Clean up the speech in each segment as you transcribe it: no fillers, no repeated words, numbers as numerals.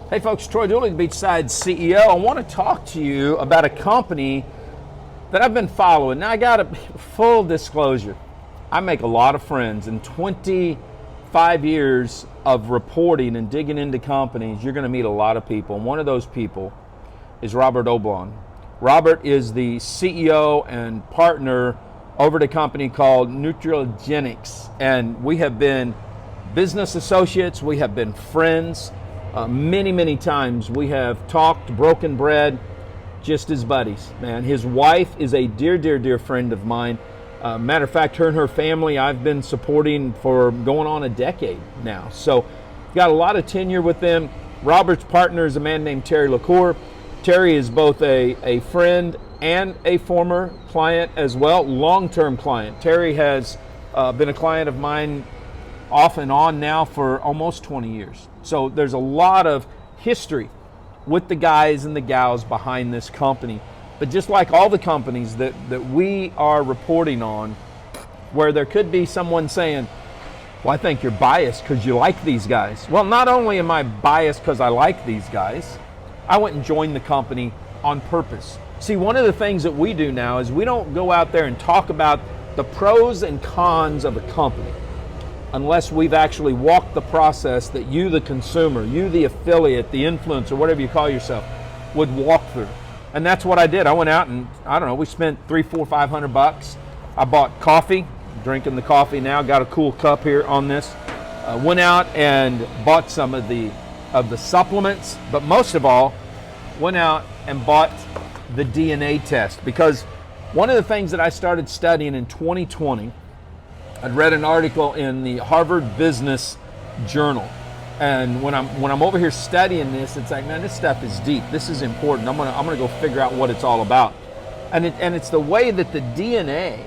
Hey folks, Troy Dooley, the Beachside CEO. I want to talk to you about a company that I've been following. Now I got a full disclosure. I make a lot of friends. In 25 years of reporting and digging into companies, you're going to meet a lot of people. And one of those people is Robert Oblon. Robert is the CEO and partner over at a company called NucleGenex. And we have been business associates, we have been friends. Many times we have talked, broken bread, just as buddies, man. His wife is a dear friend of mine. Matter of fact, her and her family I've been supporting for going on a decade now. So got a lot of tenure with them. Robert's partner is a man named Terry LaCour. Terry is both a friend and a former client as well, long-term client. Terry has been a client of mine off and on now for almost 20 years. So there's a lot of history with the guys and the gals behind this company. But just like all the companies that we are reporting on, where there could be someone saying, well, I think you're biased because you like these guys. Well, not only am I biased because I like these guys, I went and joined the company on purpose. See, one of the things that we do now is we don't go out there and talk about the pros and cons of a company unless we've actually walked the process that you, the consumer, you, the affiliate, the influencer, whatever you call yourself, would walk through. And that's what I did. I went out and, I don't know, we spent $300, $400, $500. I bought coffee, drinking the coffee now, got a cool cup here on this. Went out and bought some of the supplements, but most of all, went out and bought the DNA test. Because one of the things that I started studying in 2020, I'd read an article in the Harvard Business Journal, and when I'm over here studying this, it's like, man, this stuff is deep. This is important. I'm gonna go figure out what it's all about. And it's the way that the DNA,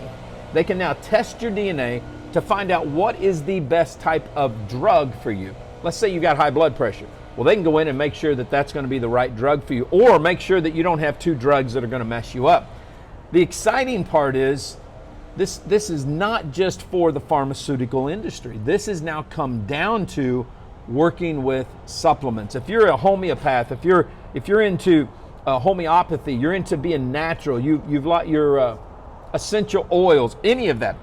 they can now test your DNA to find out what is the best type of drug for you. Let's say you got high blood pressure. Well, they can go in and make sure that that's going to be the right drug for you, or make sure that you don't have two drugs that are going to mess you up. The exciting part is this is not just for the pharmaceutical industry. This has now come down to working with supplements. If you're a homeopath, if you're into homeopathy, you're into being natural, you've got your essential oils, any of that,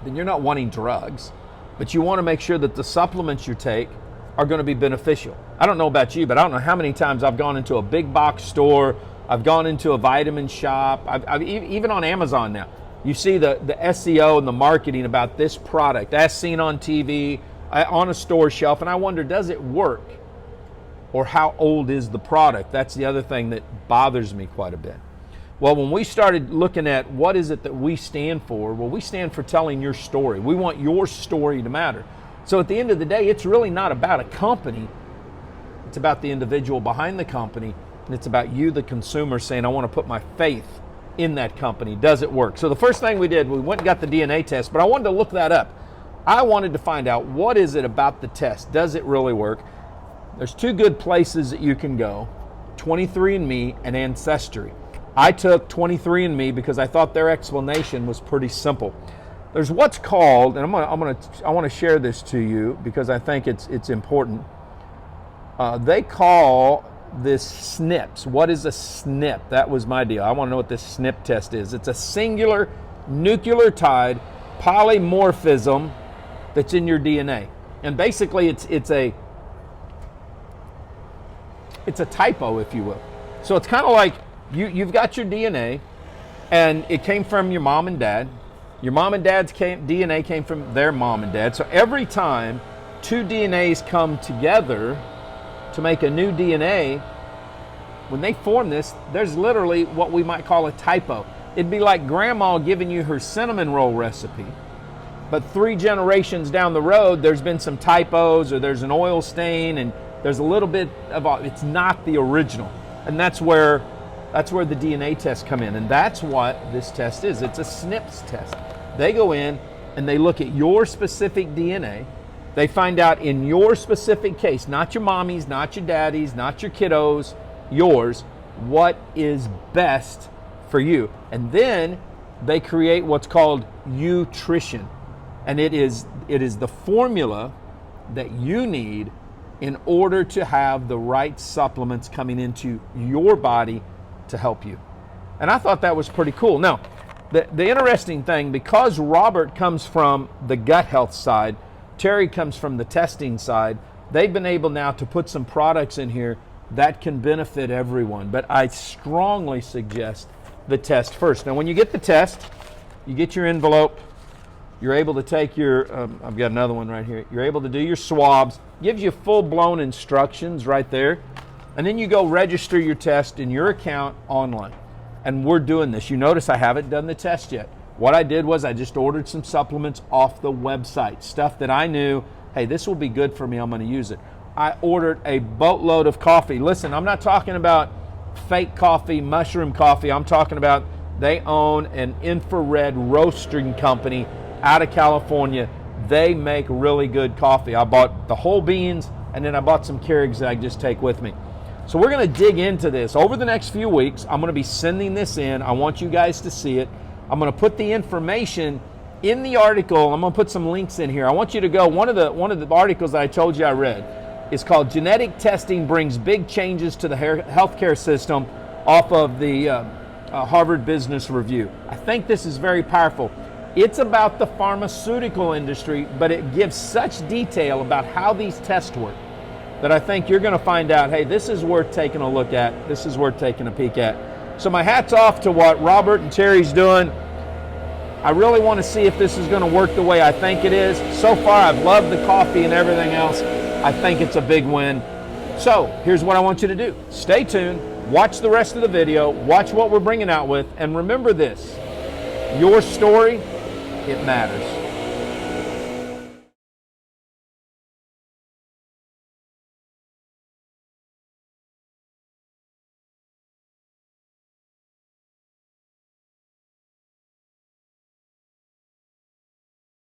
then you're not wanting drugs, but you want to make sure that the supplements you take are going to be beneficial. I don't know about you, but I don't know how many times I've gone into a big box store, I've gone into a vitamin shop, I've even on Amazon now. You see the SEO and the marketing about this product as seen on TV, on a store shelf, and I wonder, does it work? Or how old is the product? That's the other thing that bothers me quite a bit. Well, when we started looking at what is it that we stand for, well, we stand for telling your story. We want your story to matter. So at the end of the day, it's really not about a company. It's about the individual behind the company, and it's about you, the consumer, saying, I want to put my faith in that company. Does it work? So the first thing we did, we went and got the DNA test, but I wanted to look that up. I wanted to find out, what is it about the test? Does it really work? There's two good places that you can go, 23andMe and Ancestry. I took 23andMe because I thought their explanation was pretty simple. There's what's called, and I want to share this to you because I think it's important. They call this SNPs. What is a SNP? That was my deal. I want to know what this SNP test is. It's a singular nucleotide polymorphism that's in your DNA, and basically it's a typo, if you will. So it's kind of like you've got your DNA, and it came from your mom and dad. Your mom and dad's DNA came from their mom and dad. So every time two DNAs come together to make a new DNA, when they form this, there's literally what we might call a typo. It'd be like grandma giving you her cinnamon roll recipe, but 3 generations down the road, there's been some typos, or there's an oil stain, and there's a little bit of, it's not the original. And that's where the DNA tests come in, and that's what this test is. It's a SNPs test. They go in and they look at your specific DNA. They find out in your specific case, not your mommy's, not your daddy's, not your kiddos, yours, what is best for you. And then they create what's called Ütrition. And it is the formula that you need in order to have the right supplements coming into your body to help you. And I thought that was pretty cool. Now, the interesting thing, because Robert comes from the gut health side, Terry comes from the testing side, they've been able now to put some products in here that can benefit everyone. But I strongly suggest the test first. Now, when you get the test, you get your envelope, you're able to take your, I've got another one right here, you're able to do your swabs, gives you full-blown instructions right there, and then you go register your test in your account online. And we're doing this. You notice I haven't done the test yet. What I did was I just ordered some supplements off the website, stuff that I knew, hey, this will be good for me, I'm going to use it. I ordered a boatload of coffee. Listen, I'm not talking about fake coffee, mushroom coffee. I'm talking about they own an infrared roasting company out of California. They make really good coffee. I bought the whole beans, and then I bought some Keurigs that I just take with me. So we're going to dig into this. Over the next few weeks, I'm going to be sending this in. I want you guys to see it. I'm going to put the information in the article. I'm going to put some links in here. I want you to go, one of the articles that I told you I read is called Genetic Testing Brings Big Changes to the Healthcare System, off of the Harvard Business Review. I think this is very powerful. It's about the pharmaceutical industry, but it gives such detail about how these tests work that I think you're going to find out, hey, this is worth taking a look at. This is worth taking a peek at. So my hat's off to what Robert and Terry's doing. I really want to see if this is going to work the way I think it is. So far, I've loved the coffee and everything else. I think it's a big win. So here's what I want you to do. Stay tuned. Watch the rest of the video. Watch what we're bringing out with. And remember this, your story, it matters.